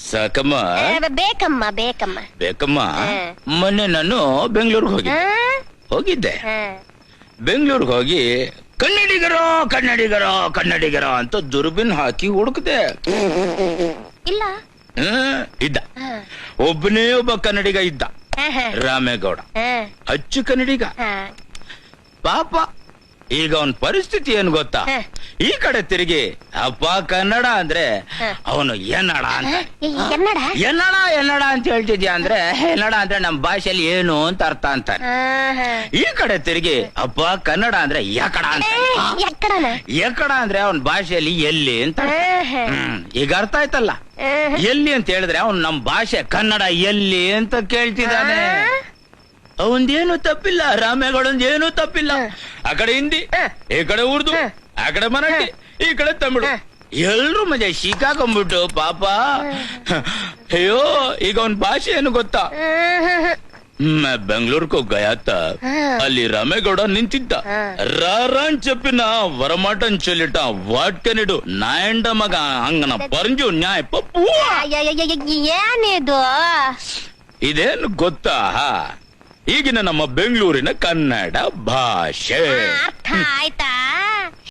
ಸಾಕಮ್ಮ ಬೇಕಮ್ಮ ಬೇಕಮ್ಮ. ಬೇಕಮ್ಮ ಮೊನ್ನೆ ನಾನು ಬೆಂಗಳೂರಿಗೆ ಹೋಗಿದ್ದೆ. ಬೆಂಗಳೂರಿಗೆ ಹೋಗಿ ಕನ್ನಡಿಗರೋ ಕನ್ನಡಿಗರೋ ಕನ್ನಡಿಗರೋ ಅಂತ ದುರ್ಬಿನ್ ಹಾಕಿ ಹುಡುಕ್ದೆ. ಇಲ್ಲ ಇದ್ದ, ಒಬ್ಬನೇ ಒಬ್ಬ ಕನ್ನಡಿಗ ಇದ್ದ, ರಾಮೇಗೌಡ. ಅಚ್ಚು ಕನ್ನಡಿಗ ಪಾಪ. ಈಗ ಅವನ್ ಪರಿಸ್ಥಿತಿ ಏನ್ ಗೊತ್ತಾ? ಈ ಕಡೆ ತಿರುಗಿ ಅಪ್ಪ ಕನ್ನಡ ಅಂದ್ರೆ ಅವನು ಎನ್ನಡ ಅಂತ. ಎನ್ನಡ ಎನ್ನಡ ಅಂತ ಹೇಳ್ತಿದ್ಯಾ ಅಂದ್ರೆ ಎನ್ನಡ ಅಂದ್ರೆ ನಮ್ ಭಾಷೆಯಲ್ಲಿ ಏನು ಅಂತ ಅರ್ಥ ಅಂತಾನೆ. ಈ ಕಡೆ ತಿರುಗಿ ಅಪ್ಪ ಕನ್ನಡ ಅಂದ್ರೆ ಯಕಡ ಅಂತ. ಯಕಡ ಅಂದ್ರೆ ಅವನ್ ಭಾಷೆಯಲ್ಲಿ ಎಲ್ಲಿ ಅಂತ. ಈಗ ಅರ್ಥ ಆಯ್ತಲ್ಲ? ಎಲ್ಲಿ ಅಂತ ಹೇಳಿದ್ರೆ ಅವ್ನು ನಮ್ ಭಾಷೆ ಕನ್ನಡ ಎಲ್ಲಿ ಅಂತ ಕೇಳ್ತಿದ್ದಾನೆ. ಅವಂದೇನು ತಪ್ಪಿಲ್ಲ, ರಾಮೇಗೌಡಂದೇನು ತಪ್ಪಿಲ್ಲ. ಆ ಕಡೆ ಹಿಂದಿ, ಈ ಕಡೆ ಉರ್ದು, ಆ ಕಡೆ ಮರಾಠಿ, ಈ ಕಡೆ ತಮಿಳು, ಎಲ್ರೂ ಮಜಾ ಸಿಕ್ಕಾಕೊಂಡ್ಬಿಟ್ಟು ಪಾಪ. ಅಯ್ಯೋ, ಈಗ ಅವನ್ ಭಾಷೆ ಏನು ಗೊತ್ತಾ? ಬೆಂಗಳೂರ್ಗೂ ಗಯಾತ, ಅಲ್ಲಿ ರಾಮೇಗೌಡ ನಿಂತಿದ್ದ. ರಾರಾನ್ చెప్పిన వరమాటం చెల్లిట వాట్కనిడు నాయండ మగ అంగన ಪರಂಜು ನ್ಯಾಯ ಪಪ್ಪು. ಏನಿದು? ಇದೇನು ಗೊತ್ತಾ? ಈಗಿನ ನಮ್ಮ ಬೆಂಗಳೂರಿನ ಕನ್ನಡ ಭಾಷೆ. ಅರ್ಥ ಆಯ್ತಾ?